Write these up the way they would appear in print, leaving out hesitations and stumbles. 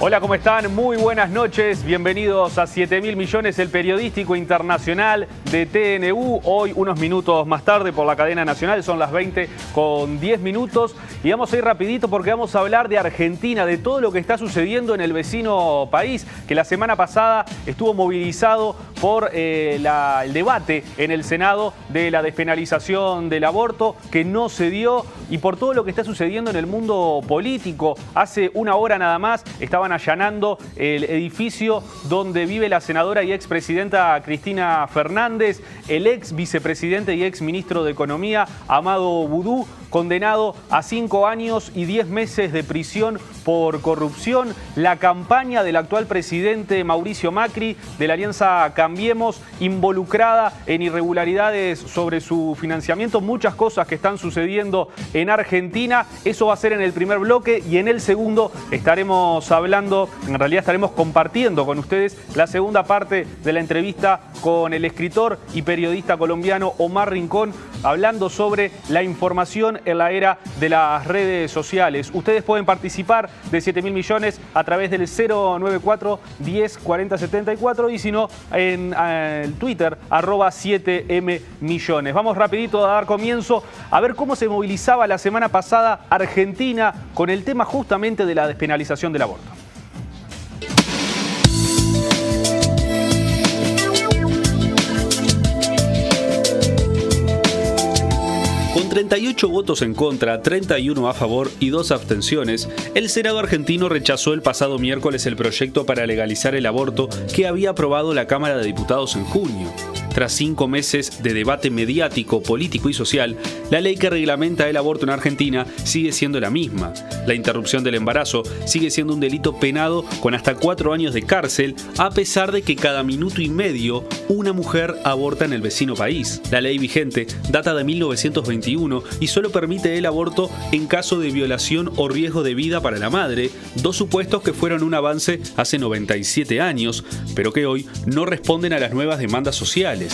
Hola, ¿cómo están? Muy buenas noches. Bienvenidos a 7.000 millones, el periodístico internacional de TNU. Hoy, unos minutos más tarde, por la cadena nacional. Son las 20:10. Y vamos a ir rapidito porque vamos a hablar de Argentina, de todo lo que está sucediendo en el vecino país, que la semana pasada estuvo movilizado por el debate en el Senado de la despenalización del aborto, que no se dio, y por todo lo que está sucediendo en el mundo político. Hace una hora nada más estaban allanando el edificio donde vive la senadora y expresidenta Cristina Fernández, el ex vicepresidente y ex ministro de Economía, Amado Boudou, condenado a 5 años y 10 meses de prisión por corrupción. La campaña del actual presidente Mauricio Macri, de la Alianza Cambiemos, involucrada en irregularidades sobre su financiamiento. Muchas cosas que están sucediendo en Argentina. Eso va a ser en el primer bloque, y en el segundo estaremos hablando, en realidad estaremos compartiendo con ustedes la segunda parte de la entrevista con el escritor y periodista colombiano Omar Rincón, hablando sobre la información en la era de las redes sociales. Ustedes pueden participar de 7.000 millones a través del 094 10 40 74, y si no, en el Twitter, @7M millones. Vamos rapidito a dar comienzo a ver cómo se movilizaba la semana pasada Argentina con el tema justamente de la despenalización del aborto. Con 38 votos en contra, 31 a favor y 2 abstenciones, el Senado argentino rechazó el pasado miércoles el proyecto para legalizar el aborto que había aprobado la Cámara de Diputados en junio. Tras 5 meses de debate mediático, político y social, la ley que reglamenta el aborto en Argentina sigue siendo la misma. La interrupción del embarazo sigue siendo un delito penado con hasta 4 años de cárcel, a pesar de que cada minuto y medio una mujer aborta en el vecino país. La ley vigente data de 1921 y solo permite el aborto en caso de violación o riesgo de vida para la madre, 2 supuestos que fueron un avance hace 97 años, pero que hoy no responden a las nuevas demandas sociales.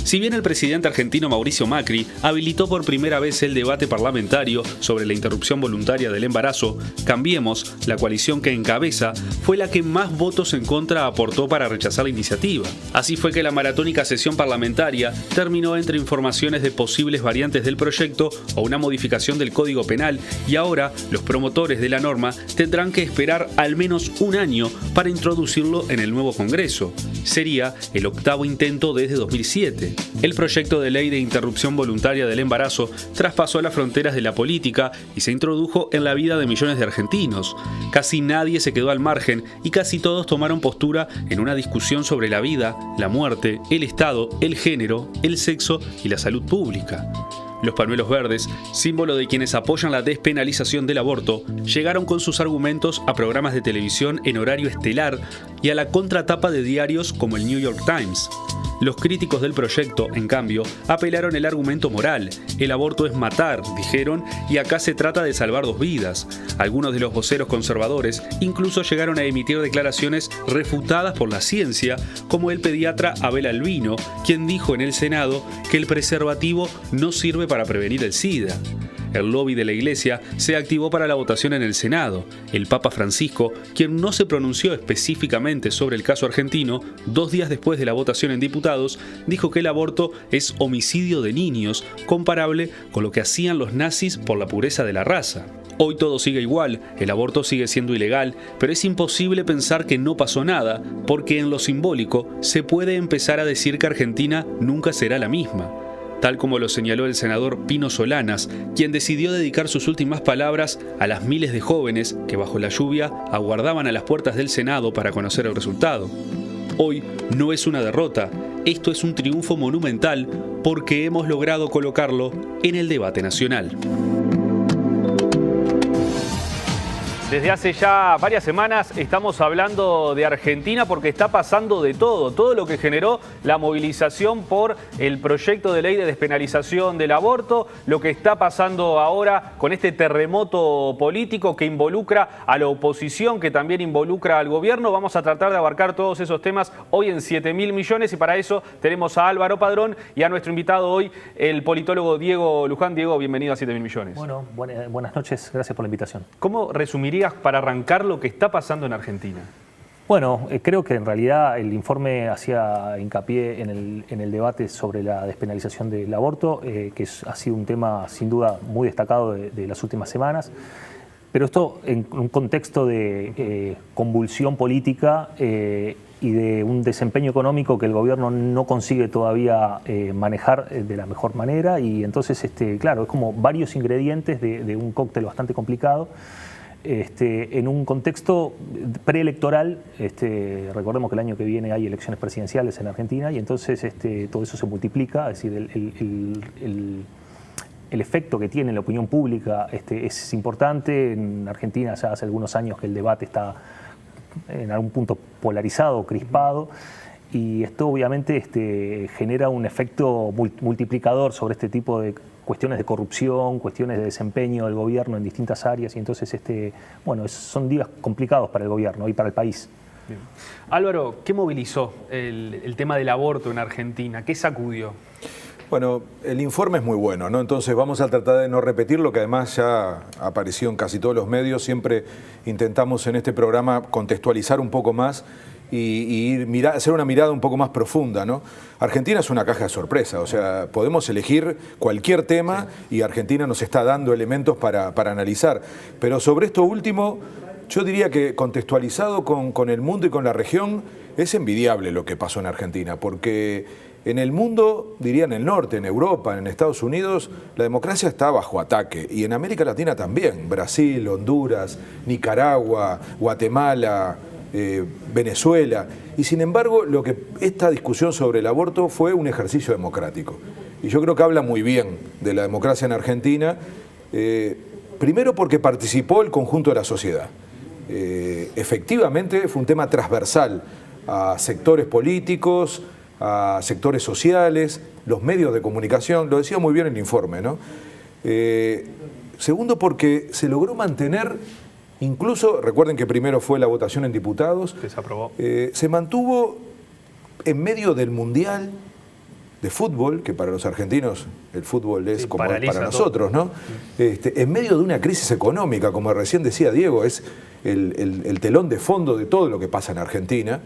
Si bien el presidente argentino Mauricio Macri habilitó por primera vez el debate parlamentario sobre la interrupción voluntaria del embarazo, Cambiemos, la coalición que encabeza, fue la que más votos en contra aportó para rechazar la iniciativa. Así fue que la maratónica sesión parlamentaria terminó entre informaciones de posibles variantes del proyecto o una modificación del Código Penal, y ahora los promotores de la norma tendrán que esperar al menos un año para introducirlo en el nuevo Congreso. Sería el 8º intento desde 2007. El proyecto de ley de interrupción voluntaria del embarazo traspasó las fronteras de la política y se introdujo en la vida de millones de argentinos. Casi nadie se quedó al margen y casi todos tomaron postura en una discusión sobre la vida, la muerte, el Estado, el género, el sexo y la salud pública. Los pañuelos verdes, símbolo de quienes apoyan la despenalización del aborto, llegaron con sus argumentos a programas de televisión en horario estelar y a la contratapa de diarios como el New York Times. Los críticos del proyecto, en cambio, apelaron el argumento moral. El aborto es matar, dijeron, y acá se trata de salvar 2 vidas. Algunos de los voceros conservadores incluso llegaron a emitir declaraciones refutadas por la ciencia, como el pediatra Abel Albino, quien dijo en el Senado que el preservativo no sirve para prevenir el SIDA. El lobby de la Iglesia se activó para la votación en el Senado. El Papa Francisco, quien no se pronunció específicamente sobre el caso argentino, 2 días después de la votación en diputados, dijo que el aborto es homicidio de niños, comparable con lo que hacían los nazis por la pureza de la raza. Hoy todo sigue igual, el aborto sigue siendo ilegal, pero es imposible pensar que no pasó nada, porque en lo simbólico se puede empezar a decir que Argentina nunca será la misma. Tal como lo señaló el senador Pino Solanas, quien decidió dedicar sus últimas palabras a las miles de jóvenes que bajo la lluvia aguardaban a las puertas del Senado para conocer el resultado. Hoy no es una derrota, esto es un triunfo monumental porque hemos logrado colocarlo en el debate nacional. Desde hace ya varias semanas estamos hablando de Argentina porque está pasando de todo. Todo lo que generó la movilización por el proyecto de ley de despenalización del aborto, lo que está pasando ahora con este terremoto político que involucra a la oposición, que también involucra al gobierno. Vamos a tratar de abarcar todos esos temas hoy en 7.000 millones, y para eso tenemos a Álvaro Padrón y a nuestro invitado hoy, el politólogo Diego Luján. Diego, bienvenido a 7.000 millones. Bueno, buenas noches, gracias por la invitación. ¿Cómo resumiría describirías para arrancar lo que está pasando en Argentina? Bueno, creo que en realidad el informe hacía hincapié en el debate sobre la despenalización del aborto, que ha sido un tema sin duda muy destacado de las últimas semanas, pero esto en un contexto de convulsión política y de un desempeño económico que el gobierno no consigue todavía manejar de la mejor manera, y entonces, claro, es como varios ingredientes de un cóctel bastante complicado. En un contexto preelectoral, recordemos que el año que viene hay elecciones presidenciales en Argentina y entonces todo eso se multiplica, es decir, el efecto que tiene en la opinión pública es importante. En Argentina ya hace algunos años que el debate está en algún punto polarizado, crispado, y esto obviamente genera un efecto multiplicador sobre este tipo de cuestiones de corrupción, cuestiones de desempeño del gobierno en distintas áreas, y entonces bueno, son días complicados para el gobierno y para el país. Bien. Álvaro, ¿qué movilizó el tema del aborto en Argentina? ¿Qué sacudió? Bueno, el informe es muy bueno, ¿no? Entonces vamos a tratar de no repetirlo, que además ya apareció en casi todos los medios. Siempre intentamos en este programa contextualizar un poco más y hacer una mirada un poco más profunda, ¿no? Argentina es una caja de sorpresa, o sea, podemos elegir cualquier tema y Argentina nos está dando elementos para analizar. Pero sobre esto último, yo diría que contextualizado con el mundo y con la región, es envidiable lo que pasó en Argentina, porque en el mundo, diría en el norte, en Europa, en Estados Unidos, la democracia está bajo ataque, y en América Latina también, Brasil, Honduras, Nicaragua, Guatemala, Venezuela, y sin embargo esta discusión sobre el aborto fue un ejercicio democrático, y yo creo que habla muy bien de la democracia en Argentina, primero porque participó el conjunto de la sociedad. Efectivamente fue un tema transversal a sectores políticos, a sectores sociales, los medios de comunicación, lo decía muy bien el informe, ¿no? Segundo, porque se logró mantener, incluso, recuerden que primero fue la votación en diputados, que se aprobó. Se mantuvo en medio del Mundial de fútbol, que para los argentinos el fútbol es como para nosotros, ¿no? En medio de una crisis económica, como recién decía Diego, es el telón de fondo de todo lo que pasa en Argentina.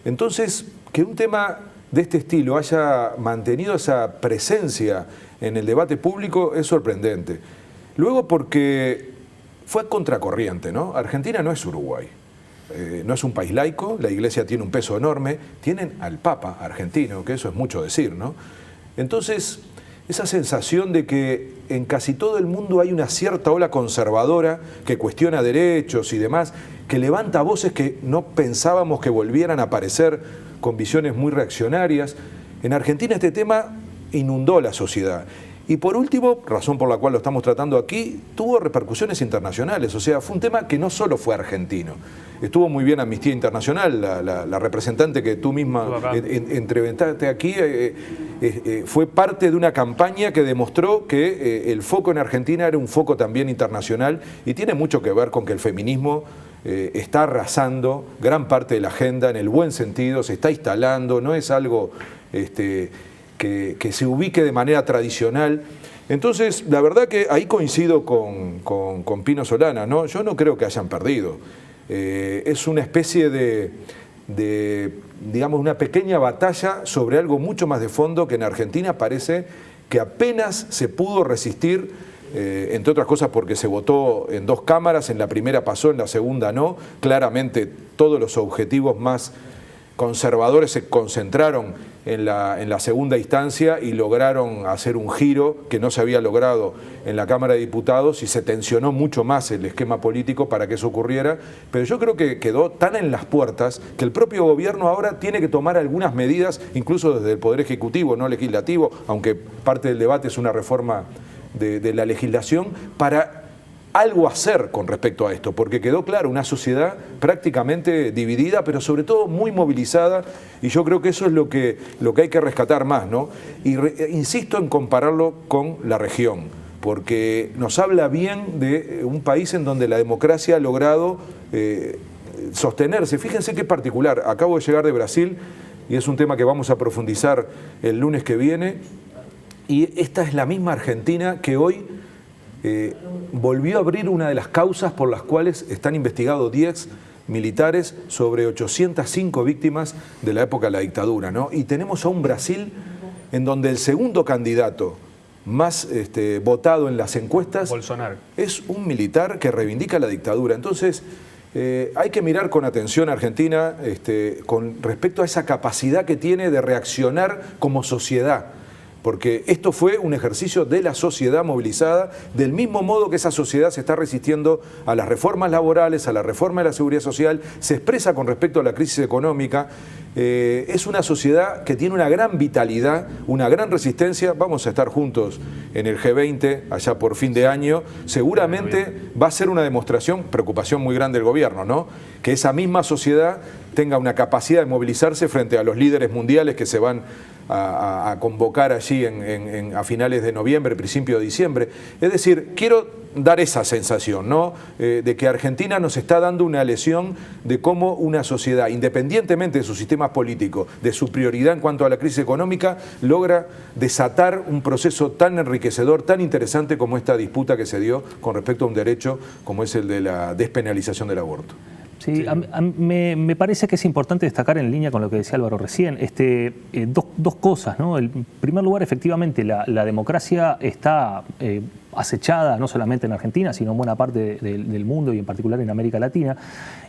Entonces, que un tema de este estilo haya mantenido esa presencia en el debate público es sorprendente. Luego porque fue contracorriente, ¿no? Argentina no es Uruguay, no es un país laico, la Iglesia tiene un peso enorme, tienen al Papa argentino, que eso es mucho decir, ¿no? Entonces, esa sensación de que en casi todo el mundo hay una cierta ola conservadora que cuestiona derechos y demás, que levanta voces que no pensábamos que volvieran a aparecer con visiones muy reaccionarias. En Argentina este tema inundó la sociedad. Y por último, razón por la cual lo estamos tratando aquí, tuvo repercusiones internacionales. O sea, fue un tema que no solo fue argentino. Estuvo muy bien Amnistía Internacional, la representante que tú misma entrevistaste aquí, fue parte de una campaña que demostró que el foco en Argentina era un foco también internacional, y tiene mucho que ver con que el feminismo está arrasando gran parte de la agenda en el buen sentido, se está instalando, no es algo que se ubique de manera tradicional. Entonces, la verdad que ahí coincido con Pino Solana, ¿no? Yo no creo que hayan perdido. Es una especie de, digamos, una pequeña batalla sobre algo mucho más de fondo, que en Argentina parece que apenas se pudo resistir, entre otras cosas porque se votó en dos cámaras, en la primera pasó, en la segunda no. Claramente todos los objetivos más conservadores se concentraron en la segunda instancia y lograron hacer un giro que no se había logrado en la Cámara de Diputados, y se tensionó mucho más el esquema político para que eso ocurriera. Pero yo creo que quedó tan en las puertas que el propio gobierno ahora tiene que tomar algunas medidas, incluso desde el Poder Ejecutivo, no legislativo, aunque parte del debate es una reforma de la legislación, para algo hacer con respecto a esto, porque quedó claro una sociedad prácticamente dividida, pero sobre todo muy movilizada, y yo creo que eso es lo que hay que rescatar más, ¿no? Y insisto en compararlo con la región, porque nos habla bien de un país en donde la democracia ha logrado sostenerse. Fíjense qué particular, acabo de llegar de Brasil, y es un tema que vamos a profundizar el lunes que viene, y esta es la misma Argentina que hoy volvió a abrir una de las causas por las cuales están investigados 10 militares sobre 805 víctimas de la época de la dictadura, ¿no? Y tenemos a un Brasil en donde el segundo candidato más votado en las encuestas, Bolsonaro, es un militar que reivindica la dictadura. Entonces, hay que mirar con atención a Argentina con respecto a esa capacidad que tiene de reaccionar como sociedad. Porque esto fue un ejercicio de la sociedad movilizada, del mismo modo que esa sociedad se está resistiendo a las reformas laborales, a la reforma de la seguridad social, se expresa con respecto a la crisis económica. Es una sociedad que tiene una gran vitalidad, una gran resistencia. Vamos a estar juntos en el G20, allá por fin de año. Seguramente va a ser una demostración, preocupación muy grande del gobierno, ¿no? Que esa misma sociedad tenga una capacidad de movilizarse frente a los líderes mundiales que se van a convocar allí a finales de noviembre, principio de diciembre. Es decir, quiero dar esa sensación, ¿no? De que Argentina nos está dando una lección de cómo una sociedad, independientemente de sus sistemas políticos, de su prioridad en cuanto a la crisis económica, logra desatar un proceso tan enriquecedor, tan interesante como esta disputa que se dio con respecto a un derecho como es el de la despenalización del aborto. Sí, me parece que es importante destacar, en línea con lo que decía Álvaro recién, dos cosas, ¿no? En primer lugar, efectivamente, la democracia está acechada no solamente en Argentina, sino en buena parte del mundo y en particular en América Latina.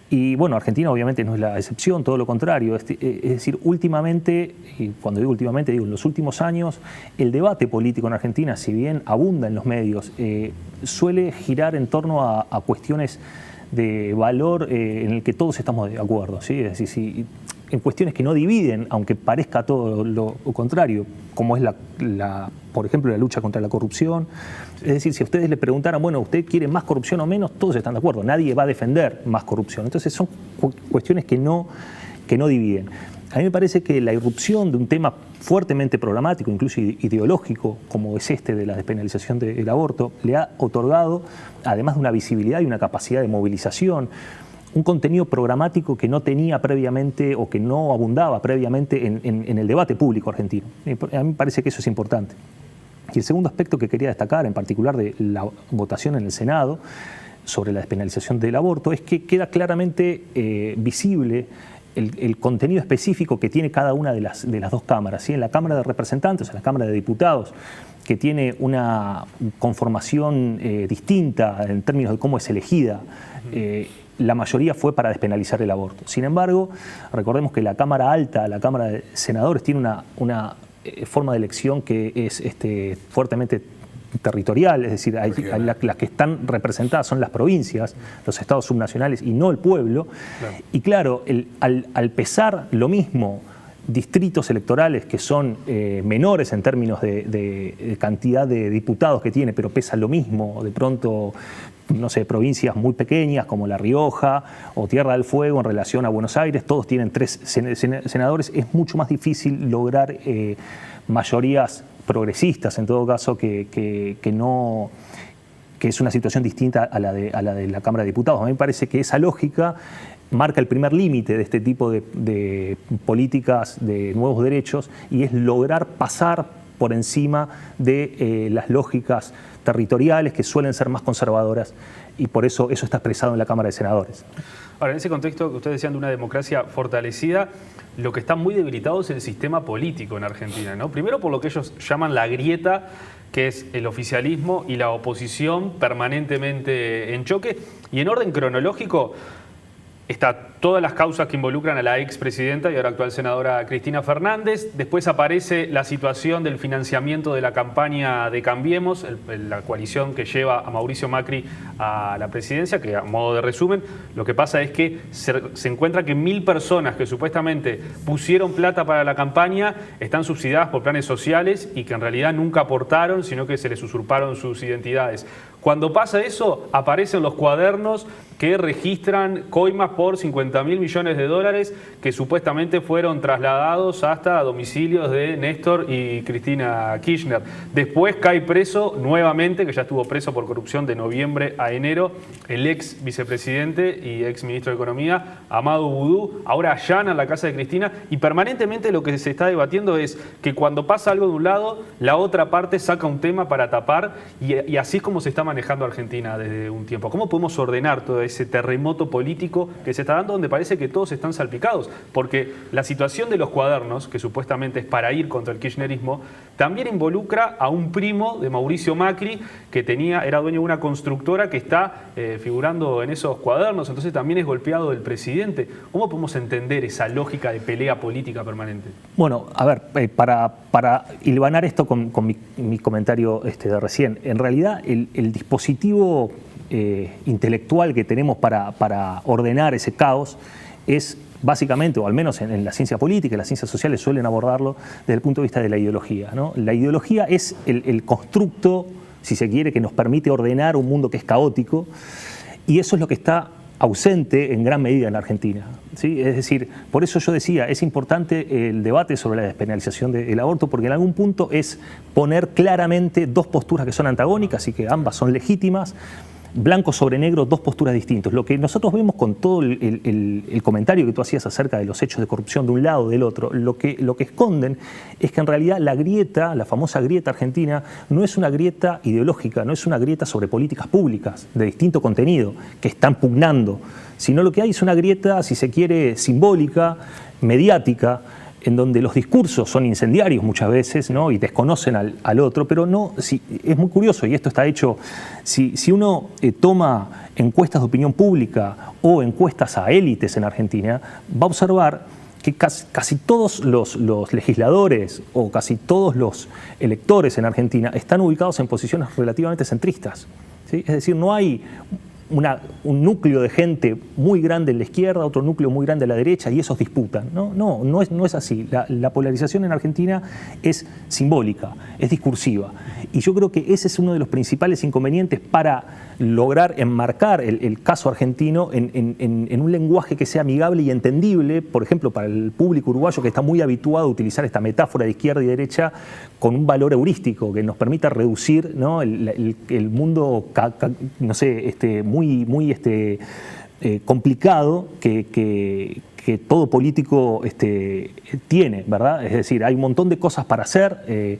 Y bueno, Argentina obviamente no es la excepción, todo lo contrario. Es decir, últimamente, y cuando digo últimamente, digo en los últimos años, el debate político en Argentina, si bien abunda en los medios, suele girar en torno a cuestiones de valor en el que todos estamos de acuerdo, ¿sí? Es decir, en cuestiones que no dividen, aunque parezca todo lo contrario, como es por ejemplo, la lucha contra la corrupción. Es decir, si a ustedes le preguntaran, bueno, ¿usted quiere más corrupción o menos? Todos están de acuerdo, nadie va a defender más corrupción. Entonces son cuestiones que no dividen. A mí me parece que la irrupción de un tema fuertemente programático, incluso ideológico, como es de la despenalización del aborto, le ha otorgado, además de una visibilidad y una capacidad de movilización, un contenido programático que no tenía previamente o que no abundaba previamente en el debate público argentino. A mí me parece que eso es importante. Y el segundo aspecto que quería destacar, en particular de la votación en el Senado sobre la despenalización del aborto, es que queda claramente visible el contenido específico que tiene cada una de las dos cámaras, ¿sí? En la Cámara de Representantes, en la Cámara de Diputados, que tiene una conformación distinta en términos de cómo es elegida, la mayoría fue para despenalizar el aborto. Sin embargo, recordemos que la Cámara Alta, la Cámara de Senadores, tiene una forma de elección que es fuertemente territorial, es decir, las que están representadas son las provincias, los estados subnacionales y no el pueblo. Claro. Y claro, al pesar lo mismo distritos electorales que son menores en términos de cantidad de diputados que tiene, pero pesa lo mismo, de pronto, no sé, provincias muy pequeñas como La Rioja o Tierra del Fuego en relación a Buenos Aires, todos tienen 3 senadores, es mucho más difícil lograr mayorías progresistas, en todo caso, que es una situación distinta a la de la Cámara de Diputados. A mí me parece que esa lógica marca el primer límite de este tipo de políticas de nuevos derechos, y es lograr pasar por encima de las lógicas territoriales que suelen ser más conservadoras, y por eso está expresado en la Cámara de Senadores. Ahora, en ese contexto que ustedes decían de una democracia fortalecida, lo que está muy debilitado es el sistema político en Argentina, ¿no? Primero por lo que ellos llaman la grieta, que es el oficialismo y la oposición permanentemente en choque. Y en orden cronológico está todas las causas que involucran a la expresidenta y ahora actual senadora Cristina Fernández. Después aparece la situación del financiamiento de la campaña de Cambiemos, la coalición que lleva a Mauricio Macri a la presidencia, que a modo de resumen, lo que pasa es que se encuentra que 1000 personas que supuestamente pusieron plata para la campaña están subsidiadas por planes sociales y que en realidad nunca aportaron, sino que se les usurparon sus identidades. Cuando pasa eso, aparecen los cuadernos que registran coimas por 50.000 millones de dólares que supuestamente fueron trasladados hasta domicilios de Néstor y Cristina Kirchner. Después cae preso nuevamente, que ya estuvo preso por corrupción de noviembre a enero, el ex vicepresidente y ex ministro de Economía, Amado Boudou. Ahora allanan la casa de Cristina y permanentemente lo que se está debatiendo es que cuando pasa algo de un lado, la otra parte saca un tema para tapar y así es como se está manejando manejando Argentina desde un tiempo. ¿Cómo podemos ordenar todo ese terremoto político que se está dando, donde parece que todos están salpicados? Porque la situación de los cuadernos, que supuestamente es para ir contra el kirchnerismo, también involucra a un primo de Mauricio Macri, que era dueño de una constructora que está figurando en esos cuadernos, entonces también es golpeado del presidente. ¿Cómo podemos entender esa lógica de pelea política permanente? Bueno, a ver, para hilvanar esto con mi comentario de recién, en realidad el dispositivo intelectual que tenemos para ordenar ese caos es básicamente, o al menos en la ciencia política y las ciencias sociales suelen abordarlo desde el punto de vista de la ideología, ¿no? La ideología es el constructo, si se quiere, que nos permite ordenar un mundo que es caótico, y eso es lo que está ausente en gran medida en la Argentina, ¿sí? Es decir, por eso yo decía, es importante el debate sobre la despenalización del aborto, porque en algún punto es poner claramente dos posturas que son antagónicas y que ambas son legítimas, blanco sobre negro, dos posturas distintas. Lo que nosotros vemos con todo el comentario que tú hacías acerca de los hechos de corrupción de un lado o del otro, lo que esconden es que en realidad la grieta, la famosa grieta argentina, no es una grieta ideológica, no es una grieta sobre políticas públicas de distinto contenido que están pugnando, sino lo que hay es una grieta, si se quiere, simbólica, mediática, en donde los discursos son incendiarios muchas veces, ¿no? Y desconocen al otro, pero no, es muy curioso, y esto está hecho, si uno toma encuestas de opinión pública o encuestas a élites en Argentina, va a observar que casi todos los legisladores o casi todos los electores en Argentina están ubicados en posiciones relativamente centristas, ¿sí? Es decir, no hay un núcleo de gente muy grande en la izquierda, otro núcleo muy grande a la derecha, y esos disputan. No es así. La polarización en Argentina es simbólica, es discursiva. Y yo creo que ese es uno de los principales inconvenientes para lograr enmarcar el caso argentino en un lenguaje que sea amigable y entendible, por ejemplo, para el público uruguayo que está muy habituado a utilizar esta metáfora de izquierda y derecha con un valor heurístico que nos permita reducir, ¿no?, el mundo, no sé, muy complicado que todo político tiene, ¿verdad? Es decir, hay un montón de cosas para hacer,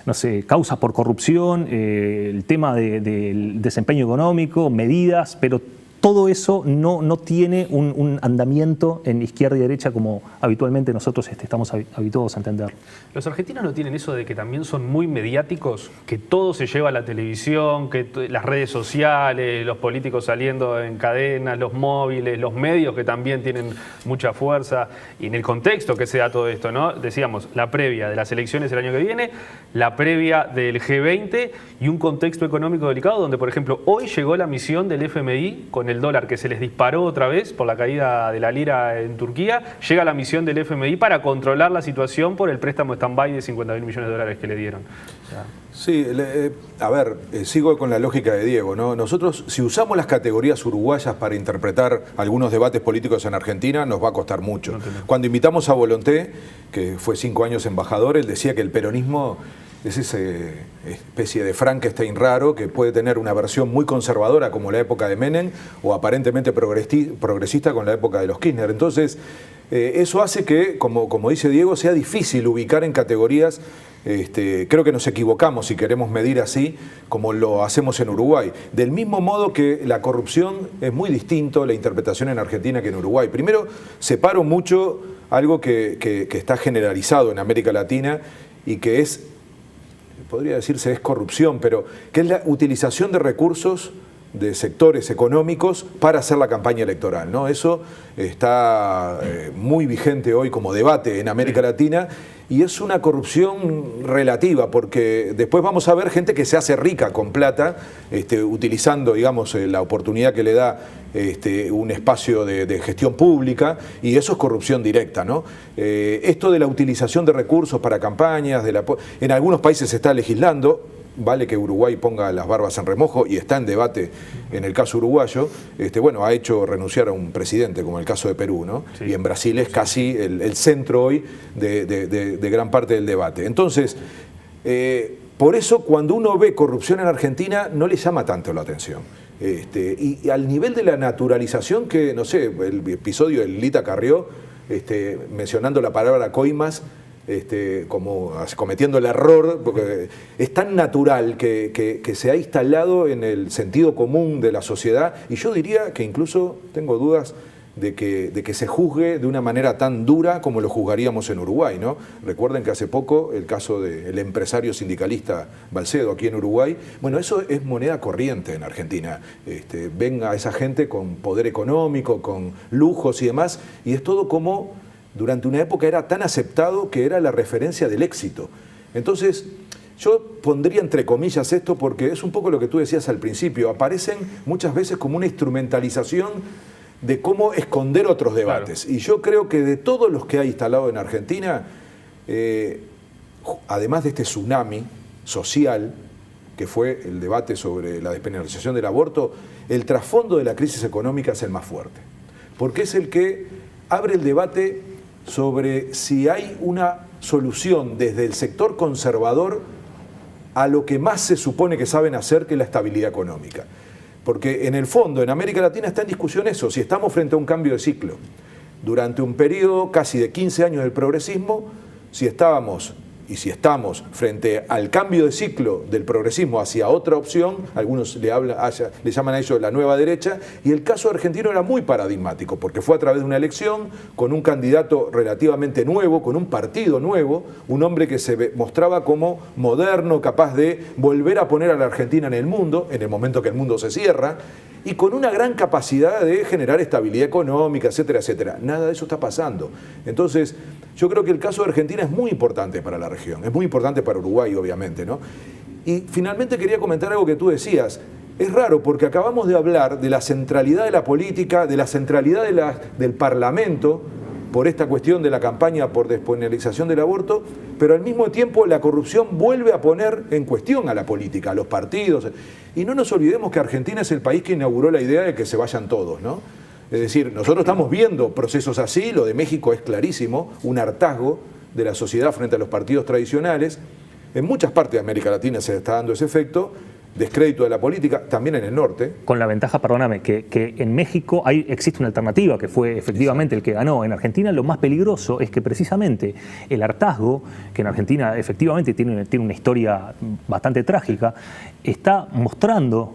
no sé, causas por corrupción, el tema del desempeño económico, medidas, pero todo eso no tiene un andamiento en izquierda y derecha como habitualmente nosotros estamos habituados a entender. ¿Los argentinos no tienen eso de que también son muy mediáticos? Que todo se lleva a la televisión, que las redes sociales, los políticos saliendo en cadenas, los móviles, los medios que también tienen mucha fuerza. Y en el contexto que se da todo esto, ¿no? Decíamos, la previa de las elecciones el año que viene, la previa del G20 y un contexto económico delicado donde, por ejemplo, hoy llegó la misión del FMI con el dólar que se les disparó otra vez por la caída de la lira en Turquía. Llega la misión del FMI para controlar la situación por el préstamo stand-by de 50.000 millones de dólares que le dieron. Sí, a ver, sigo con la lógica de Diego, ¿no? Nosotros, si usamos las categorías uruguayas para interpretar algunos debates políticos en Argentina, nos va a costar mucho. Cuando invitamos a Volonté, que fue 5 años embajador, él decía que el peronismo es esa especie de Frankenstein raro que puede tener una versión muy conservadora como la época de Menem o aparentemente progresista con la época de los Kirchner. Entonces, eso hace que, como dice Diego, sea difícil ubicar en categorías. Creo que nos equivocamos si queremos medir así como lo hacemos en Uruguay. Del mismo modo que la corrupción es muy distinto la interpretación en Argentina que en Uruguay. Primero, separo mucho algo que está generalizado en América Latina y que es, podría decirse, es corrupción, pero que es la utilización de recursos de sectores económicos para hacer la campaña electoral, ¿no? Eso está muy vigente hoy como debate en América Latina y es una corrupción relativa porque después vamos a ver gente que se hace rica con plata utilizando, digamos, la oportunidad que le da un espacio de gestión pública y eso es corrupción directa, ¿no? Esto de la utilización de recursos para campañas, en algunos países se está legislando. Vale que Uruguay ponga las barbas en remojo y está en debate en el caso uruguayo, ha hecho renunciar a un presidente como el caso de Perú, ¿no? Sí. Y en Brasil es casi el centro hoy de gran parte del debate. Entonces, por eso cuando uno ve corrupción en Argentina no le llama tanto la atención. Y al nivel de la naturalización que, no sé, el episodio de Lita Carrió, mencionando la palabra coimas, como cometiendo el error, porque es tan natural que se ha instalado en el sentido común de la sociedad, y yo diría que incluso tengo dudas de que se juzgue de una manera tan dura como lo juzgaríamos en Uruguay, ¿no? Recuerden que hace poco el caso del empresario sindicalista Balcedo aquí en Uruguay, bueno, eso es moneda corriente en Argentina. Ven a esa gente con poder económico, con lujos y demás, y es todo como durante una época era tan aceptado que era la referencia del éxito. Entonces, yo pondría entre comillas esto porque es un poco lo que tú decías al principio, aparecen muchas veces como una instrumentalización de cómo esconder otros debates. Claro. Y yo creo que de todos los que hay instalado en Argentina, además de este tsunami social, que fue el debate sobre la despenalización del aborto, el trasfondo de la crisis económica es el más fuerte. Porque es el que abre el debate sobre si hay una solución desde el sector conservador a lo que más se supone que saben hacer, que es la estabilidad económica. Porque en el fondo, en América Latina está en discusión eso, si estamos frente a un cambio de ciclo. Durante un periodo casi de 15 años del progresismo, si estábamos y si estamos frente al cambio de ciclo del progresismo hacia otra opción, algunos le llaman a ello la nueva derecha, y el caso argentino era muy paradigmático, porque fue a través de una elección, con un candidato relativamente nuevo, con un partido nuevo, un hombre que se mostraba como moderno, capaz de volver a poner a la Argentina en el mundo, en el momento que el mundo se cierra, y con una gran capacidad de generar estabilidad económica, etcétera, etcétera. Nada de eso está pasando. Entonces, yo creo que el caso de Argentina es muy importante para la región, es muy importante para Uruguay, obviamente, ¿no? Y finalmente quería comentar algo que tú decías. Es raro porque acabamos de hablar de la centralidad de la política, de la centralidad del Parlamento, por esta cuestión de la campaña por despenalización del aborto, pero al mismo tiempo la corrupción vuelve a poner en cuestión a la política, a los partidos. Y no nos olvidemos que Argentina es el país que inauguró la idea de que se vayan todos, ¿no? Es decir, nosotros estamos viendo procesos así, lo de México es clarísimo, un hartazgo de la sociedad frente a los partidos tradicionales. En muchas partes de América Latina se está dando ese efecto, descrédito de la política, también en el norte. Con la ventaja, perdóname, que en México existe una alternativa que fue efectivamente el que ganó. En Argentina lo más peligroso es que precisamente el hartazgo, que en Argentina efectivamente tiene una historia bastante trágica, está mostrando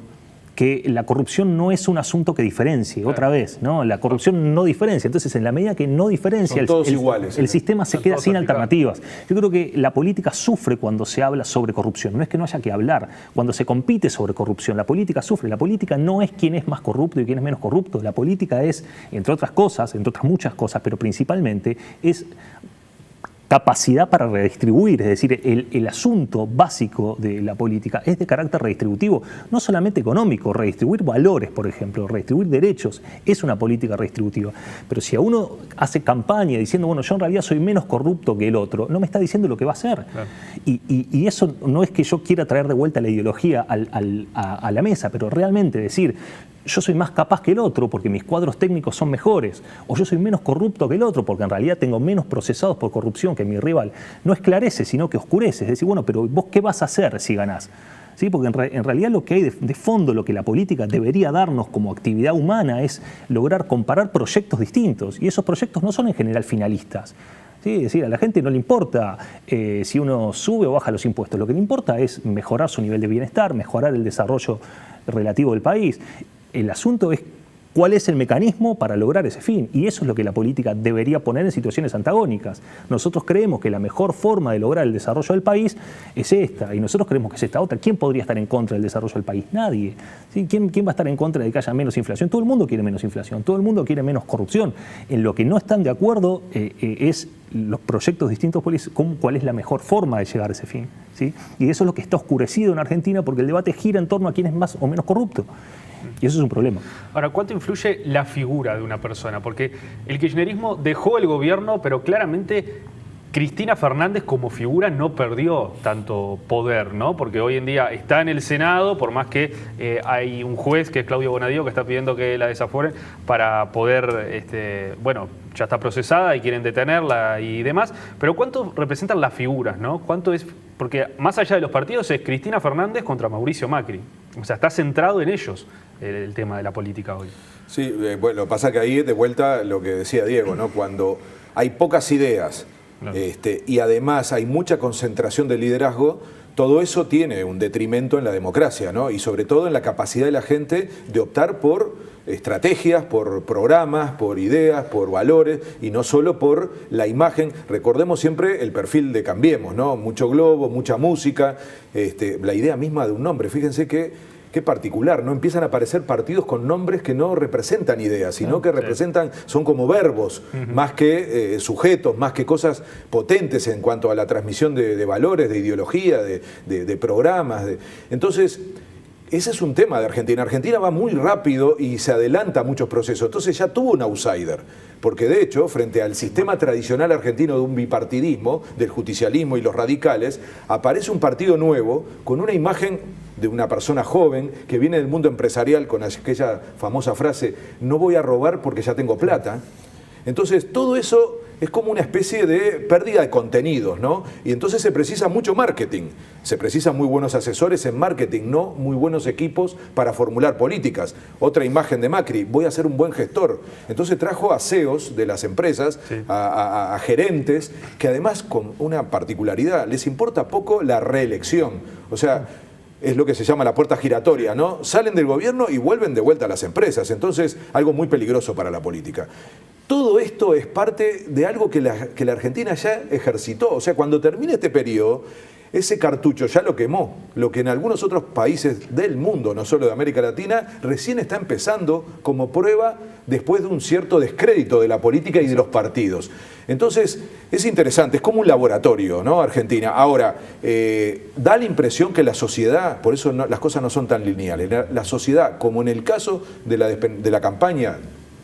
que la corrupción no es un asunto que diferencie, claro. Otra vez, ¿no? La corrupción no diferencia. Entonces, en la medida que no diferencia, el sistema se queda sin alternativas. Yo creo que la política sufre cuando se habla sobre corrupción. No es que no haya que hablar. Cuando se compite sobre corrupción, la política sufre. La política no es quién es más corrupto y quién es menos corrupto. La política es, entre otras cosas, entre otras muchas cosas, pero principalmente es capacidad para redistribuir, es decir, el asunto básico de la política es de carácter redistributivo, no solamente económico, redistribuir valores, por ejemplo, redistribuir derechos, es una política redistributiva. Pero si a uno hace campaña diciendo, bueno, yo en realidad soy menos corrupto que el otro, no me está diciendo lo que va a hacer. Claro. Y eso no es que yo quiera traer de vuelta la ideología a la mesa, pero realmente decir, yo soy más capaz que el otro porque mis cuadros técnicos son mejores, o yo soy menos corrupto que el otro porque en realidad tengo menos procesados por corrupción que mi rival, no esclarece, sino que oscurece. Es decir, bueno, pero ¿vos qué vas a hacer si ganás? ¿Sí? Porque en realidad lo que hay de fondo, lo que la política debería darnos como actividad humana es lograr comparar proyectos distintos, y esos proyectos no son en general finalistas. ¿Sí? Es decir, a la gente no le importa si uno sube o baja los impuestos, lo que le importa es mejorar su nivel de bienestar, mejorar el desarrollo relativo del país. El asunto es cuál es el mecanismo para lograr ese fin, y eso es lo que la política debería poner en situaciones antagónicas. Nosotros creemos que la mejor forma de lograr el desarrollo del país es esta, y nosotros creemos que es esta otra. ¿Quién podría estar en contra del desarrollo del país? Nadie. ¿Sí? ¿Quién va a estar en contra de que haya menos inflación? Todo el mundo quiere menos inflación, todo el mundo quiere menos corrupción. En lo que no están de acuerdo es los proyectos distintos, cuál es la mejor forma de llegar a ese fin. ¿Sí? Y eso es lo que está oscurecido en Argentina, porque el debate gira en torno a quién es más o menos corrupto. Y eso es un problema. Ahora, ¿cuánto influye la figura de una persona? Porque el kirchnerismo dejó el gobierno, pero claramente Cristina Fernández como figura no perdió tanto poder, ¿no? Porque hoy en día está en el Senado, por más que hay un juez, que es Claudio Bonadío, que está pidiendo que la desaforen para poder, bueno, ya está procesada y quieren detenerla y demás. Pero ¿cuánto representan las figuras, no? ¿Cuánto es? Porque más allá de los partidos es Cristina Fernández contra Mauricio Macri. O sea, está centrado en ellos el tema de la política hoy. Sí, bueno, lo que pasa que ahí de vuelta lo que decía Diego, ¿no? Cuando hay pocas ideas Claro. Y además hay mucha concentración de liderazgo. Todo eso tiene un detrimento en la democracia, ¿no? Y sobre todo en la capacidad de la gente de optar por estrategias, por programas, por ideas, por valores, y no solo por la imagen. Recordemos siempre el perfil de Cambiemos, ¿no? Mucho globo, mucha música, la idea misma de un nombre. Fíjense qué particular, ¿no? Empiezan a aparecer partidos con nombres que no representan ideas, sino que representan, son como verbos, más que sujetos, más que cosas potentes en cuanto a la transmisión de valores, de ideología, de programas. Entonces, ese es un tema de Argentina. Argentina va muy rápido y se adelanta a muchos procesos. Entonces ya tuvo un outsider. Porque de hecho, frente al sistema tradicional argentino de un bipartidismo, del justicialismo y los radicales, aparece un partido nuevo con una imagen de una persona joven que viene del mundo empresarial con aquella famosa frase, no voy a robar porque ya tengo plata. Entonces todo eso es como una especie de pérdida de contenidos, ¿no? Y entonces se precisa mucho marketing, se precisan muy buenos asesores en marketing, no muy buenos equipos para formular políticas. Otra imagen de Macri, voy a ser un buen gestor. Entonces trajo a CEOs de las empresas, a gerentes, que además con una particularidad, les importa poco la reelección. O sea, es lo que se llama la puerta giratoria, ¿no? Salen del gobierno y vuelven de vuelta a las empresas. Entonces, algo muy peligroso para la política. Todo esto es parte de algo que la Argentina ya ejercitó. O sea, cuando termine este periodo, ese cartucho ya lo quemó. Lo que en algunos otros países del mundo, no solo de América Latina, recién está empezando como prueba después de un cierto descrédito de la política y de los partidos. Entonces, es interesante, es como un laboratorio, ¿no? Argentina. Ahora, da la impresión que la sociedad, por eso las cosas no son tan lineales, la sociedad, como en el caso de la campaña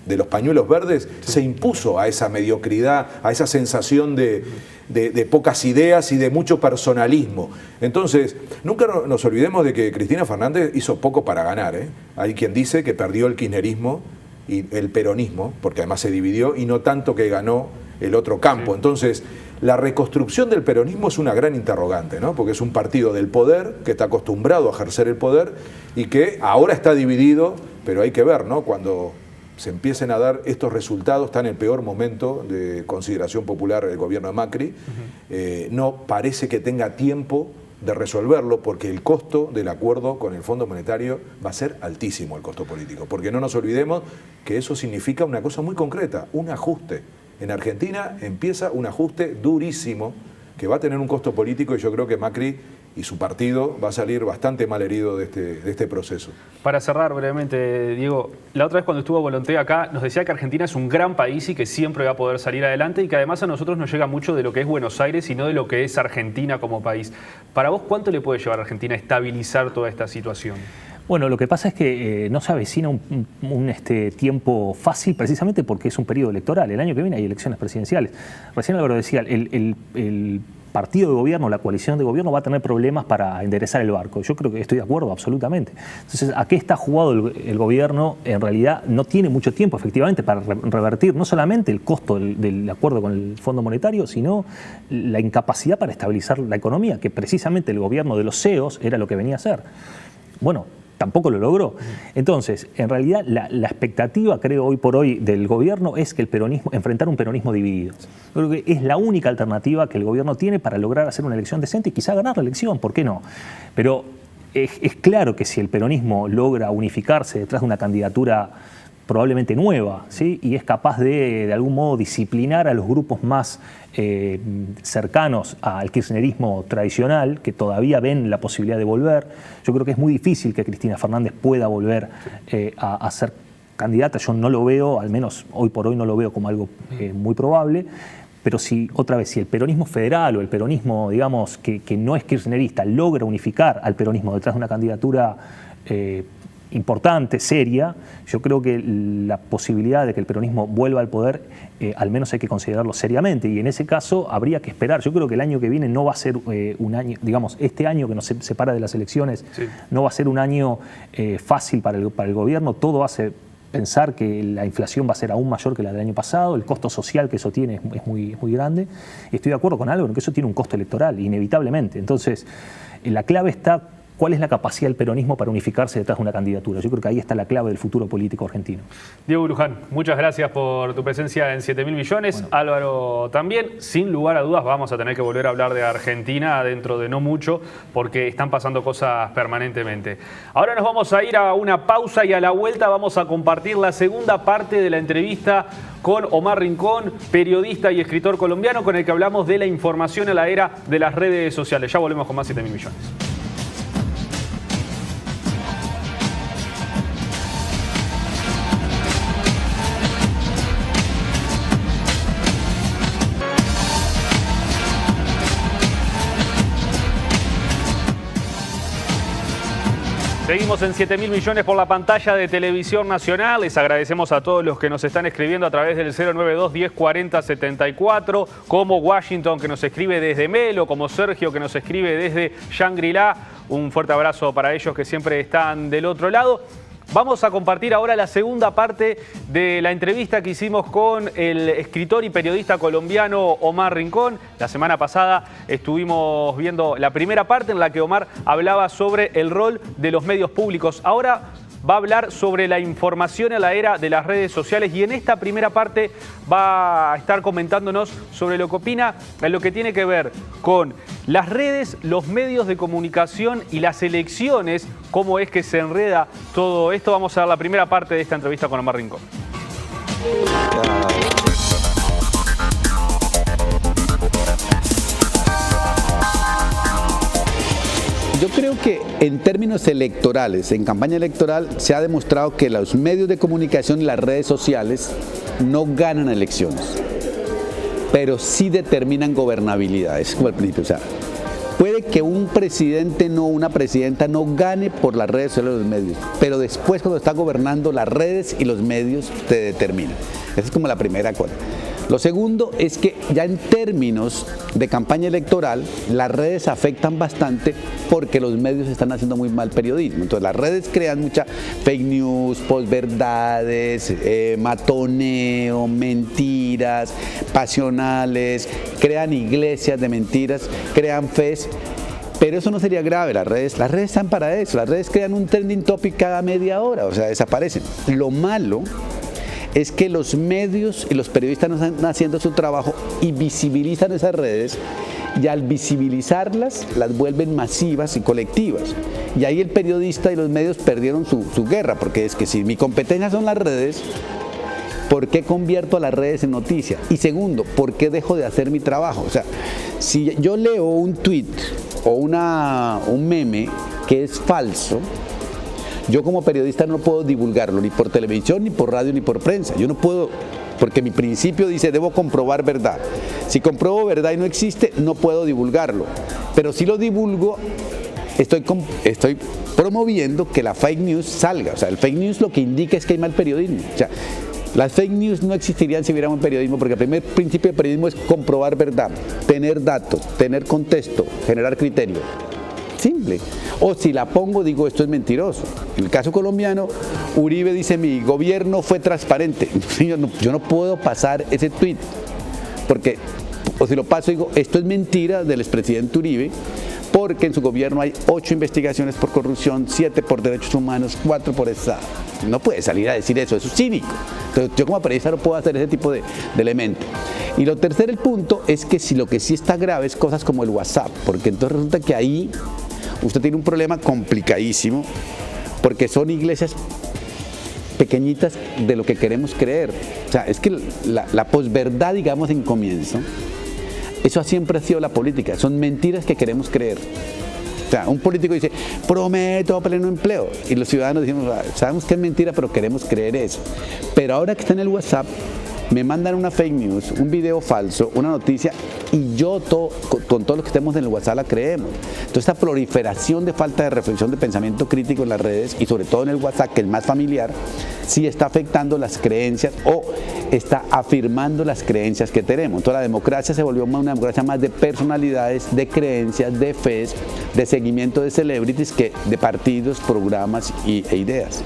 de los pañuelos verdes, se impuso a esa mediocridad, a esa sensación de pocas ideas y de mucho personalismo. Entonces, nunca nos olvidemos de que Cristina Fernández hizo poco para ganar, ¿eh? Hay quien dice que perdió el kirchnerismo y el peronismo, porque además se dividió, y no tanto que ganó el otro campo. Entonces, la reconstrucción del peronismo es una gran interrogante, ¿no? Porque es un partido del poder que está acostumbrado a ejercer el poder y que ahora está dividido, pero hay que ver, ¿no? Cuando se empiecen a dar estos resultados, está en el peor momento de consideración popular el gobierno de Macri, no parece que tenga tiempo de resolverlo, porque el costo del acuerdo con el Fondo Monetario va a ser altísimo, el costo político, porque no nos olvidemos que eso significa una cosa muy concreta, un ajuste. En Argentina empieza un ajuste durísimo que va a tener un costo político, y yo creo que Macri y su partido va a salir bastante mal herido de este proceso. Para cerrar brevemente, Diego, la otra vez cuando estuvo Volonté acá nos decía que Argentina es un gran país y que siempre va a poder salir adelante, y que además a nosotros nos llega mucho de lo que es Buenos Aires y no de lo que es Argentina como país. Para vos, ¿cuánto le puede llevar a Argentina a estabilizar toda esta situación? Bueno, lo que pasa es que no se avecina un tiempo fácil, precisamente porque es un periodo electoral. El año que viene hay elecciones presidenciales. Recién Álvaro decía, el partido de gobierno, la coalición de gobierno va a tener problemas para enderezar el barco. Yo creo que estoy de acuerdo absolutamente. Entonces, ¿a qué está jugado el gobierno? En realidad no tiene mucho tiempo, efectivamente, para revertir no solamente el costo del acuerdo con el Fondo Monetario, sino la incapacidad para estabilizar la economía, que precisamente el gobierno de los CEOs era lo que venía a hacer. Bueno, tampoco lo logró. Entonces, en realidad, la expectativa, creo, hoy por hoy del gobierno es que enfrentar un peronismo dividido. Creo que es la única alternativa que el gobierno tiene para lograr hacer una elección decente y quizá ganar la elección, ¿por qué no? Pero es claro que si el peronismo logra unificarse detrás de una candidatura probablemente nueva, ¿sí? Y es capaz de algún modo disciplinar a los grupos más cercanos al kirchnerismo tradicional, que todavía ven la posibilidad de volver. Yo creo que es muy difícil que Cristina Fernández pueda volver a ser candidata. Yo no lo veo, al menos hoy por hoy no lo veo como algo muy probable. Pero si, otra vez, si el peronismo federal o el peronismo, digamos, que no es kirchnerista, logra unificar al peronismo detrás de una candidatura importante, seria, yo creo que la posibilidad de que el peronismo vuelva al poder, al menos hay que considerarlo seriamente, y en ese caso habría que esperar. Yo creo que el año que viene no va a ser un año, digamos, este año que nos separa de las elecciones, no va a ser un año fácil para el gobierno. Todo hace pensar que la inflación va a ser aún mayor que la del año pasado, el costo social que eso tiene es muy grande, y estoy de acuerdo con Álvaro en que eso tiene un costo electoral, inevitablemente. Entonces, la clave está cuál es la capacidad del peronismo para unificarse detrás de una candidatura. Yo creo que ahí está la clave del futuro político argentino. Diego Luján, muchas gracias por tu presencia en 7.000 millones. Bueno. Álvaro también. Sin lugar a dudas vamos a tener que volver a hablar de Argentina dentro de no mucho, porque están pasando cosas permanentemente. Ahora nos vamos a ir a una pausa y a la vuelta vamos a compartir la segunda parte de la entrevista con Omar Rincón, periodista y escritor colombiano, con el que hablamos de la información en la era de las redes sociales. Ya volvemos con más 7.000 millones. Seguimos en 7.000 millones por la pantalla de Televisión Nacional. Les agradecemos a todos los que nos están escribiendo a través del 092 1040 74, como Washington, que nos escribe desde Melo, como Sergio, que nos escribe desde Shangri-La. Un fuerte abrazo para ellos que siempre están del otro lado. Vamos a compartir ahora la segunda parte de la entrevista que hicimos con el escritor y periodista colombiano Omar Rincón. La semana pasada estuvimos viendo la primera parte en la que Omar hablaba sobre el rol de los medios públicos. Ahora va a hablar sobre la información en la era de las redes sociales y en esta primera parte va a estar comentándonos sobre lo que opina en lo que tiene que ver con las redes, los medios de comunicación y las elecciones, cómo es que se enreda todo esto. Vamos a ver la primera parte de esta entrevista con Omar Rincón. Yo creo que en términos electorales, en campaña electoral, se ha demostrado que los medios de comunicación y las redes sociales no ganan elecciones, pero sí determinan gobernabilidad. Es como el principio. O sea, puede que un presidente o una presidenta no gane por las redes sociales y los medios, pero después cuando está gobernando, las redes y los medios te determinan. Esa es como la primera cosa. Lo segundo es que ya en términos de campaña electoral, las redes afectan bastante porque los medios están haciendo muy mal periodismo. Entonces las redes crean mucha fake news, posverdades, matoneo, mentiras, pasionales, crean iglesias de mentiras, crean fes. Pero eso no sería grave, las redes están para eso, las redes crean un trending topic cada media hora, o sea, desaparecen. Lo malo es que los medios y los periodistas no están haciendo su trabajo y visibilizan esas redes, y al visibilizarlas las vuelven masivas y colectivas. Y ahí el periodista y los medios perdieron su guerra, porque es que si mi competencia son las redes, ¿por qué convierto a las redes en noticia? Y segundo, ¿por qué dejo de hacer mi trabajo? O sea, si yo leo un tweet o un meme que es falso, yo como periodista no puedo divulgarlo ni por televisión, ni por radio, ni por prensa. Yo no puedo, porque mi principio dice debo comprobar verdad. Si compruebo verdad y no existe, no puedo divulgarlo. Pero si lo divulgo, estoy promoviendo que la fake news salga. O sea, el fake news lo que indica es que hay mal periodismo. O sea, las fake news no existirían si hubiera un periodismo, porque el primer principio de periodismo es comprobar verdad, tener datos, tener contexto, generar criterio. Simple. O si la pongo, digo esto es mentiroso. En el caso colombiano, Uribe dice mi gobierno fue transparente. Yo no puedo pasar ese tuit, porque, o si lo paso, digo esto es mentira del expresidente Uribe, porque en su gobierno hay 8 investigaciones por corrupción, 7 por derechos humanos, 4 por Estado. No puede salir a decir eso, eso es cínico. Entonces, yo como periodista no puedo hacer ese tipo de elementos. Y lo tercer, el punto, es que si lo que sí está grave es cosas como el WhatsApp, porque entonces resulta que ahí usted tiene un problema complicadísimo, porque son iglesias pequeñitas de lo que queremos creer. O sea, es que la posverdad, digamos, en comienzo, eso siempre ha sido la política, son mentiras que queremos creer. O sea, un político dice, prometo pleno empleo, y los ciudadanos decimos, sabemos que es mentira, pero queremos creer eso. Pero ahora que está en el WhatsApp, me mandan una fake news, un video falso, una noticia, y yo con todos los que estemos en el WhatsApp la creemos. Entonces esta proliferación de falta de reflexión, de pensamiento crítico en las redes, y sobre todo en el WhatsApp, que es más familiar, sí está afectando las creencias o está afirmando las creencias que tenemos. Entonces la democracia se volvió una democracia más de personalidades, de creencias, de fe, de seguimiento de celebrities, que de partidos, programas e ideas.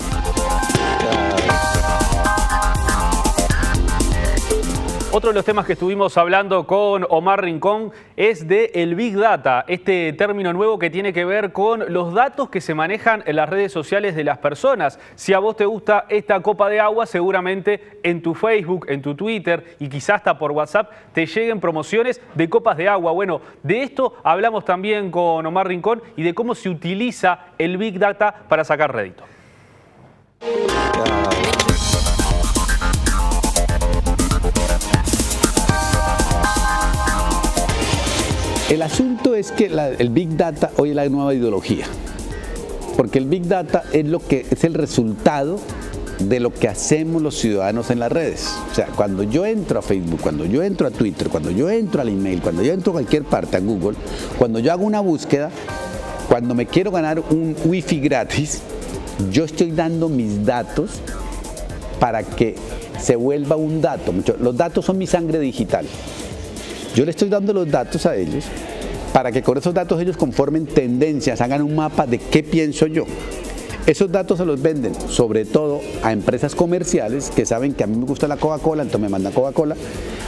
Otro de los temas que estuvimos hablando con Omar Rincón es de el Big Data, este término nuevo que tiene que ver con los datos que se manejan en las redes sociales de las personas. Si a vos te gusta esta copa de agua, seguramente en tu Facebook, en tu Twitter y quizás hasta por WhatsApp te lleguen promociones de copas de agua. Bueno, de esto hablamos también con Omar Rincón y de cómo se utiliza el Big Data para sacar rédito. El asunto es que el Big Data hoy es la nueva ideología, porque el Big Data es el resultado de lo que hacemos los ciudadanos en las redes. O sea, cuando yo entro a Facebook, cuando yo entro a Twitter, cuando yo entro al email, cuando yo entro a cualquier parte, a Google, cuando yo hago una búsqueda, cuando me quiero ganar un wifi gratis, yo estoy dando mis datos para que se vuelva un dato. Los datos son mi sangre digital. Yo le estoy dando los datos a ellos para que con esos datos ellos conformen tendencias, hagan un mapa de qué pienso yo. Esos datos se los venden sobre todo a empresas comerciales que saben que a mí me gusta la Coca-Cola, entonces me mandan Coca-Cola,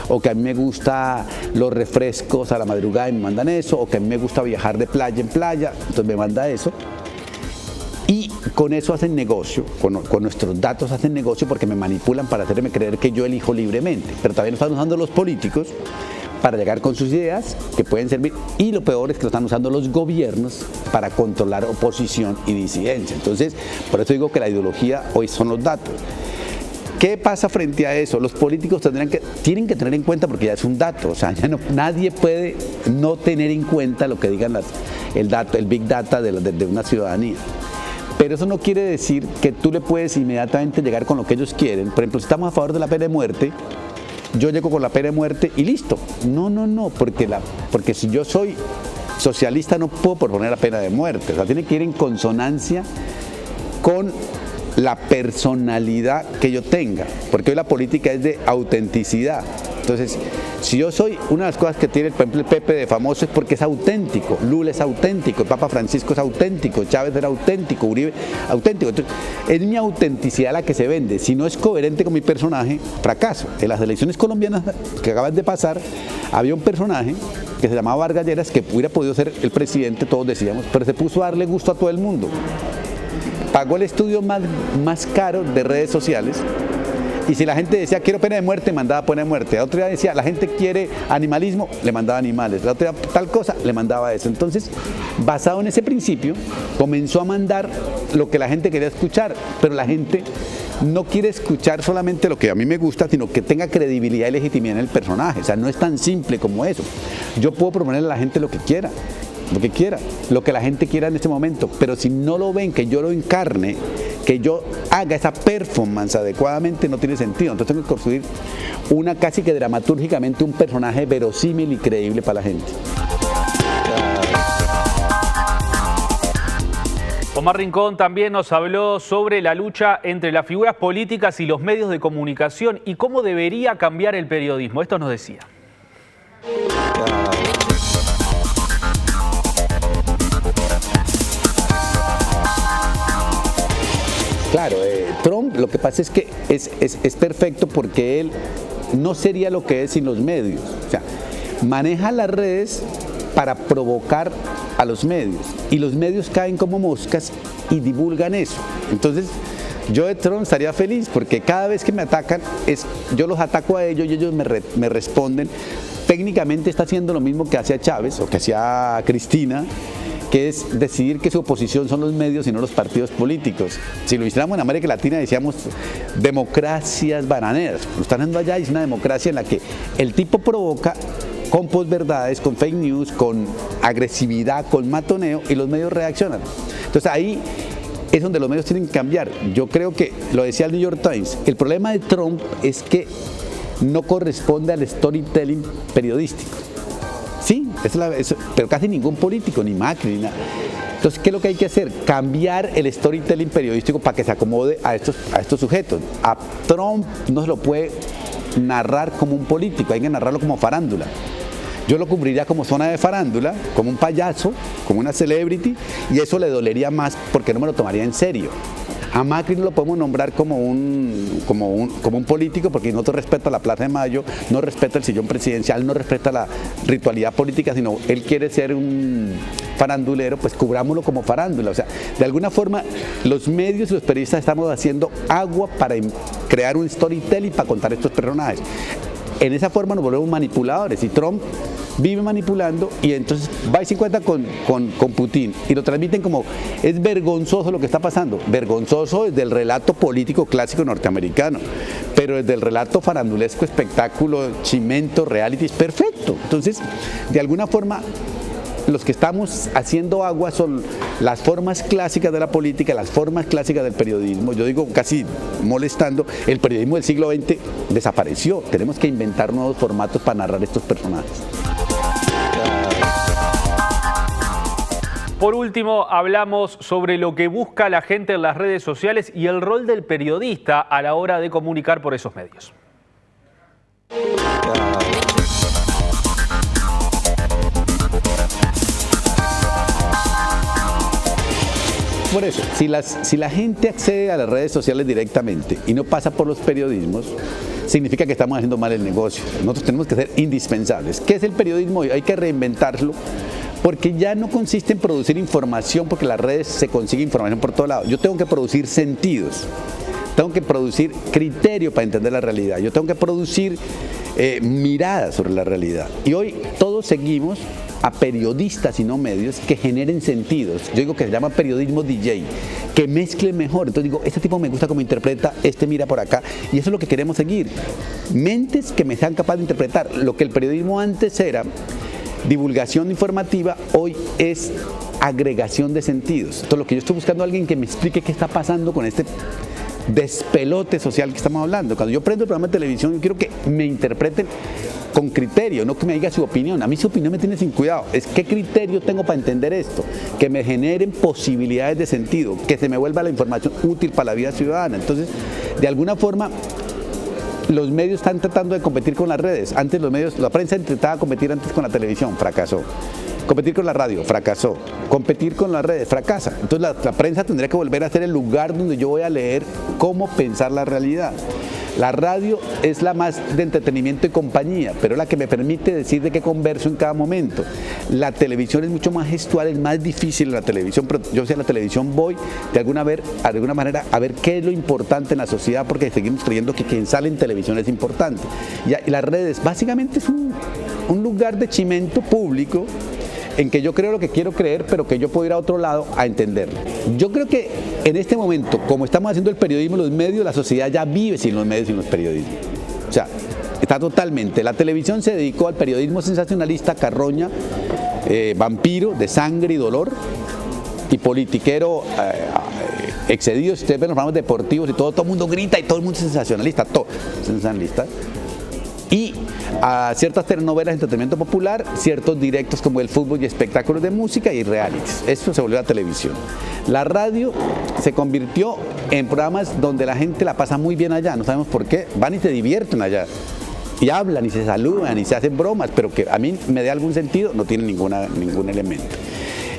o que a mí me gustan los refrescos a la madrugada y me mandan eso, o que a mí me gusta viajar de playa en playa, entonces me manda eso. Y con eso hacen negocio, con nuestros datos hacen negocio porque me manipulan para hacerme creer que yo elijo libremente. Pero también lo están usando los políticos para llegar con sus ideas que pueden servir, y lo peor es que lo están usando los gobiernos para controlar oposición y disidencia. Entonces, por eso digo que la ideología hoy son los datos. ¿Qué pasa frente a eso? Los políticos tienen que tener en cuenta, porque ya es un dato, o sea, ya nadie puede no tener en cuenta lo que digan el Big Data de una ciudadanía. Pero eso no quiere decir que tú le puedes inmediatamente llegar con lo que ellos quieren. Por ejemplo, si estamos a favor de la pena de muerte, yo llego con la pena de muerte y listo. No, porque si yo soy socialista no puedo proponer la pena de muerte. O sea, tiene que ir en consonancia con la personalidad que yo tenga, porque hoy la política es de autenticidad. Entonces, si yo soy, una de las cosas que tiene, por ejemplo, el Pepe de famoso es porque es auténtico, Lula es auténtico, el Papa Francisco es auténtico, Chávez era auténtico, Uribe auténtico. Entonces, es mi autenticidad la que se vende. Si no es coherente con mi personaje, fracaso. En las elecciones colombianas que acaban de pasar, había un personaje que se llamaba Vargas Lleras, que hubiera podido ser el presidente, todos decíamos, pero se puso a darle gusto a todo el mundo. Pagó el estudio más caro de redes sociales. Y si la gente decía quiero pena de muerte, mandaba pena de muerte. La otra día decía la gente quiere animalismo, le mandaba animales. La otra día tal cosa, le mandaba eso. Entonces, basado en ese principio, comenzó a mandar lo que la gente quería escuchar. Pero la gente no quiere escuchar solamente lo que a mí me gusta, sino que tenga credibilidad y legitimidad en el personaje. O sea, no es tan simple como eso. Yo puedo proponerle a la gente lo que quiera, lo que la gente quiera en este momento, pero si no lo ven, que yo lo encarne, que yo haga esa performance adecuadamente, no tiene sentido. Entonces tengo que construir casi que dramatúrgicamente un personaje verosímil y creíble para la gente. Omar Rincón también nos habló sobre la lucha entre las figuras políticas y los medios de comunicación y cómo debería cambiar el periodismo. Esto nos decía. Claro, Trump lo que pasa es que es perfecto porque él no sería lo que es sin los medios. O sea, maneja las redes para provocar a los medios y los medios caen como moscas y divulgan eso. Entonces, yo de Trump estaría feliz porque cada vez que me atacan, yo los ataco a ellos y ellos me responden. Técnicamente está haciendo lo mismo que hacía Chávez o que hacía Cristina, que es decidir que su oposición son los medios y no los partidos políticos. Si lo hiciéramos en América Latina decíamos democracias bananeras. Lo están haciendo allá y es una democracia en la que el tipo provoca con posverdades, con fake news, con agresividad, con matoneo y los medios reaccionan. Entonces ahí es donde los medios tienen que cambiar. Yo creo que, lo decía el New York Times, el problema de Trump es que no corresponde al storytelling periodístico. Sí, pero casi ningún político, ni Macri, ni nada. Entonces, ¿qué es lo que hay que hacer? Cambiar el storytelling periodístico para que se acomode a estos sujetos. A Trump no se lo puede narrar como un político, hay que narrarlo como farándula. Yo lo cubriría como zona de farándula, como un payaso, como una celebrity, y eso le dolería más porque no me lo tomaría en serio. A Macri no lo podemos nombrar como un político porque no respeta la Plaza de Mayo, no respeta el sillón presidencial, no respeta la ritualidad política, sino él quiere ser un farandulero, pues cubrámoslo como farándula. O sea, de alguna forma los medios y los periodistas estamos haciendo agua para crear un storytelling para contar estos personajes. En esa forma nos volvemos manipuladores y Trump vive manipulando y entonces va y se encuentra con Putin y lo transmiten como es vergonzoso lo que está pasando. Vergonzoso desde el relato político clásico norteamericano, pero desde el relato farandulesco, espectáculo, chimento, reality es perfecto. Entonces, de alguna forma, los que estamos haciendo agua son las formas clásicas de la política, las formas clásicas del periodismo. Yo digo casi molestando, el periodismo del siglo XX desapareció. Tenemos que inventar nuevos formatos para narrar estos personajes. Por último, hablamos sobre lo que busca la gente en las redes sociales y el rol del periodista a la hora de comunicar por esos medios. Por eso, si la gente accede a las redes sociales directamente y no pasa por los periodismos, significa que estamos haciendo mal el negocio. Nosotros tenemos que ser indispensables. ¿Qué es el periodismo hoy? Hay que reinventarlo porque ya no consiste en producir información, porque las redes se consigue información por todos lados. Yo tengo que producir sentidos, tengo que producir criterio para entender la realidad, yo tengo que producir miradas sobre la realidad. Y hoy todos seguimos a periodistas y no medios que generen sentidos. Yo digo que se llama periodismo DJ, que mezcle mejor. Entonces digo, este tipo me gusta cómo interpreta, este mira por acá, y eso es lo que queremos seguir. Mentes que me sean capaces de interpretar. Lo que el periodismo antes era divulgación informativa, hoy es agregación de sentidos. Entonces lo que yo estoy buscando es alguien que me explique qué está pasando con este despelote social que estamos hablando. Cuando yo prendo el programa de televisión, yo quiero que me interpreten con criterio, no que me diga su opinión. A mí su opinión me tiene sin cuidado. Es qué criterio tengo para entender esto, que me generen posibilidades de sentido, que se me vuelva la información útil para la vida ciudadana. Entonces, de alguna forma, los medios están tratando de competir con las redes. Antes los medios, la prensa intentaba competir antes con la televisión, fracasó. Competir con la radio, fracasó. Competir con las redes, fracasa. Entonces la prensa tendría que volver a ser el lugar donde yo voy a leer cómo pensar la realidad. La radio es la más de entretenimiento y compañía, pero es la que me permite decir de qué converso en cada momento. La televisión es mucho más gestual, es más difícil en la televisión, pero yo si a la televisión voy de alguna manera a ver qué es lo importante en la sociedad, porque seguimos creyendo que quien sale en televisión es importante. Y las redes básicamente es un lugar de chimento público en que yo creo lo que quiero creer, pero que yo puedo ir a otro lado a entenderlo. Yo creo que en este momento, como estamos haciendo el periodismo, los medios, la sociedad ya vive sin los medios y sin los periodismos. O sea, está totalmente. La televisión se dedicó al periodismo sensacionalista, carroña, vampiro, de sangre y dolor, y politiquero excedido. Si ustedes ven los programas deportivos y todo el mundo grita y todo el mundo es sensacionalista, todo sensacionalista. Y a ciertas telenovelas de entretenimiento popular, ciertos directos como el fútbol y espectáculos de música y realities. Esto se volvió a televisión. La radio se convirtió en programas donde la gente la pasa muy bien allá, no sabemos por qué, van y se divierten allá. Y hablan y se saludan y se hacen bromas, pero que a mí me dé algún sentido, no tiene ningún elemento.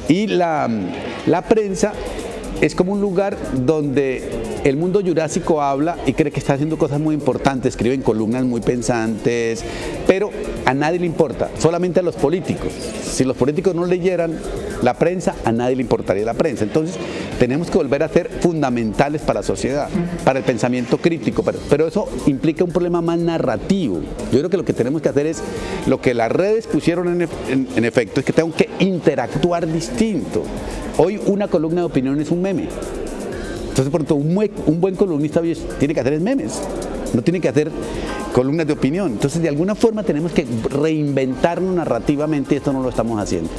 Y la prensa es como un lugar donde el mundo jurásico habla y cree que está haciendo cosas muy importantes, escriben columnas muy pensantes, pero a nadie le importa, solamente a los políticos. Si los políticos no leyeran la prensa, a nadie le importaría la prensa. Entonces tenemos que volver a ser fundamentales para la sociedad, para el pensamiento crítico, pero eso implica un problema más narrativo. Yo creo que lo que tenemos que hacer es lo que las redes pusieron en efecto, es que tengo que interactuar distinto. Hoy una columna de opinión es un meme. Entonces, por tanto, un buen columnista tiene que hacer memes, no tiene que hacer columnas de opinión. Entonces, de alguna forma tenemos que reinventarnos narrativamente y esto no lo estamos haciendo.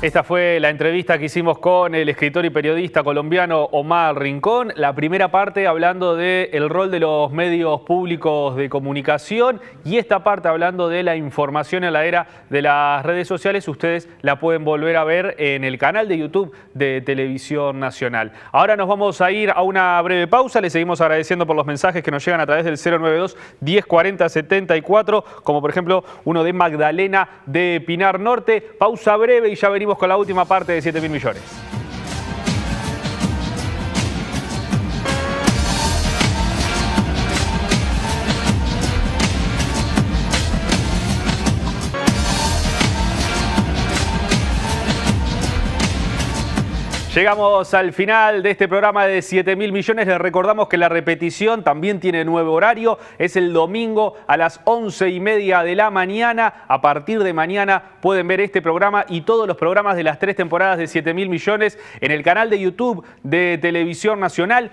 Esta fue la entrevista que hicimos con el escritor y periodista colombiano Omar Rincón. La primera parte hablando del rol de los medios públicos de comunicación y esta parte hablando de la información en la era de las redes sociales. Ustedes la pueden volver a ver en el canal de YouTube de Televisión Nacional. Ahora nos vamos a ir a una breve pausa. Les seguimos agradeciendo por los mensajes que nos llegan a través del 092-1040-74, como por ejemplo uno de Magdalena de Pinar Norte. Pausa breve y ya venimos venimos con la última parte de 7.000 millones. Llegamos al final de este programa de 7.000 millones. Les recordamos que la repetición también tiene nuevo horario. Es el domingo a las 11:30 de la mañana. A partir de mañana pueden ver este programa y todos los programas de las 3 temporadas de 7.000 millones en el canal de YouTube de Televisión Nacional.